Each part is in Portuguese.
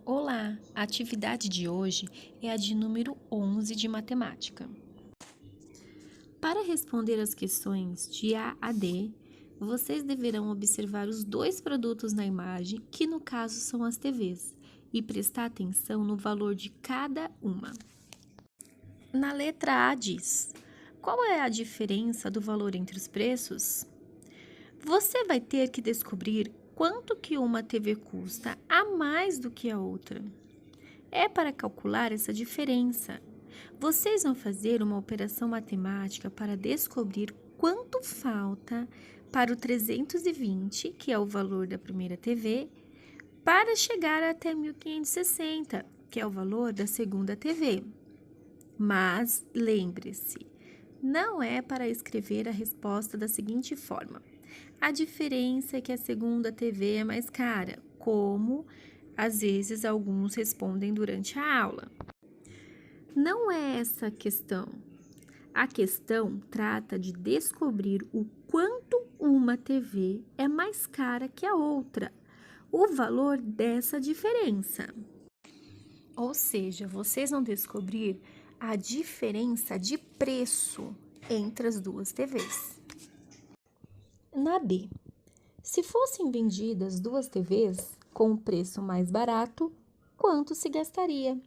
Olá, a atividade de hoje é a de número 11 de matemática. Para responder as questões de A a D, vocês deverão observar os dois produtos na imagem, que no caso são as TVs, e prestar atenção no valor de cada uma. Na letra A diz: qual é a diferença do valor entre os preços? Você vai ter que descobrir quanto que uma TV custa a mais do que a outra. É para calcular essa diferença. Vocês vão fazer uma operação matemática para descobrir quanto falta para o 320, que é o valor da primeira TV, para chegar até 1560, que é o valor da segunda TV. Mas lembre-se, não é para escrever a resposta da seguinte forma: a diferença é que a segunda TV é mais cara, como às vezes alguns respondem durante a aula. Não é essa a questão. A questão trata de descobrir o quanto uma TV é mais cara que a outra, o valor dessa diferença. Ou seja, vocês vão descobrir a diferença de preço entre as duas TVs. Na B, se fossem vendidas duas TVs com o preço mais barato, quanto se gastaria?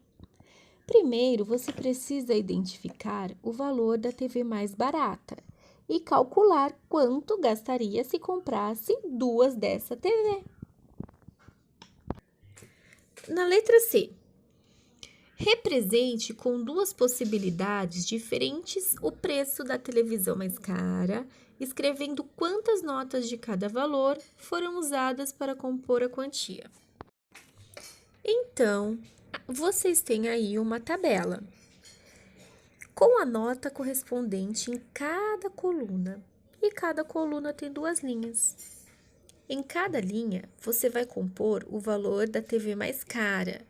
Primeiro, você precisa identificar o valor da TV mais barata e calcular quanto gastaria se comprasse duas dessa TV. Na letra C, represente com duas possibilidades diferentes o preço da televisão mais cara, escrevendo quantas notas de cada valor foram usadas para compor a quantia. Então, vocês têm aí uma tabela com a nota correspondente em cada coluna, e cada coluna tem duas linhas. Em cada linha, você vai compor o valor da TV mais cara,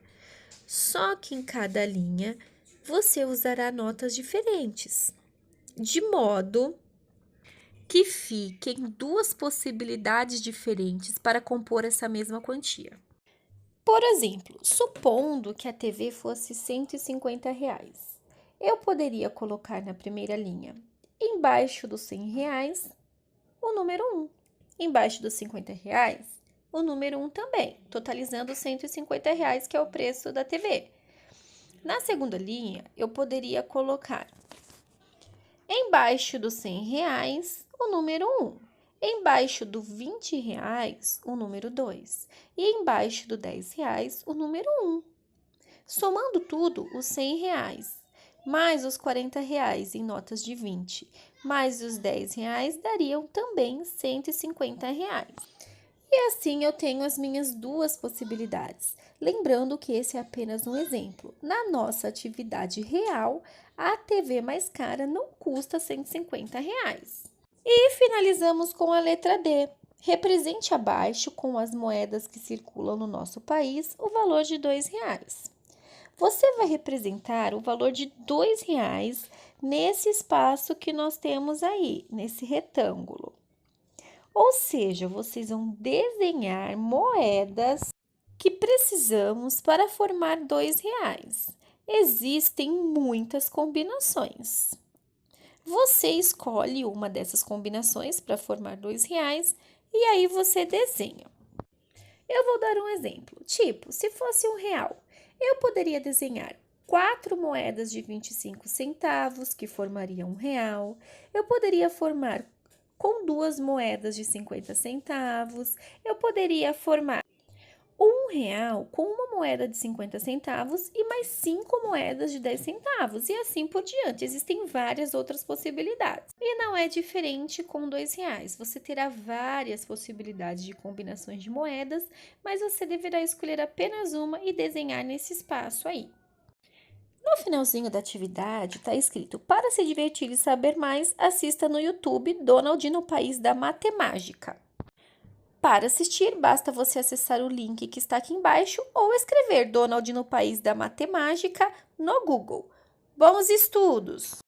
só que em cada linha você usará notas diferentes, de modo que fiquem duas possibilidades diferentes para compor essa mesma quantia. Por exemplo, supondo que a TV fosse R$ 150, eu poderia colocar na primeira linha, embaixo dos R$ 100, o número 1. Embaixo dos R$ 50, o número 1 também, totalizando R$ 150, que é o preço da TV. Na segunda linha, eu poderia colocar embaixo dos R$ 100, o número 1. Embaixo do R$ 20, o número 2. E embaixo do R$ 10, o número 1. Somando tudo, os R$ 100, mais os R$ 40 em notas de 20, mais os R$ 10, dariam também R$ 150. E assim eu tenho as minhas duas possibilidades. Lembrando que esse é apenas um exemplo. Na nossa atividade real, a TV mais cara não custa R$ 150. E finalizamos com a letra D. Represente abaixo, com as moedas que circulam no nosso país, o valor de R$ 2. Você vai representar o valor de R$ 2 nesse espaço que nós temos aí, nesse retângulo. Ou seja, vocês vão desenhar moedas que precisamos para formar R$ 2. Existem muitas combinações. Você escolhe uma dessas combinações para formar R$ 2 e aí você desenha. Eu vou dar um exemplo, tipo, se fosse R$ 1, eu poderia desenhar 4 moedas de 25 centavos, que formariam R$ 1. Eu poderia formar com 2 moedas de 50 centavos, eu poderia formar R$ 1 com uma moeda de 50 centavos e mais 5 moedas de 10 centavos, e assim por diante. Existem várias outras possibilidades. E não é diferente com R$ 2. Você terá várias possibilidades de combinações de moedas, mas você deverá escolher apenas uma e desenhar nesse espaço aí. No finalzinho da atividade está escrito: para se divertir e saber mais, assista no YouTube Donald no País da Matemática. Para assistir, basta você acessar o link que está aqui embaixo ou escrever Donald no País da Matemática no Google. Bons estudos!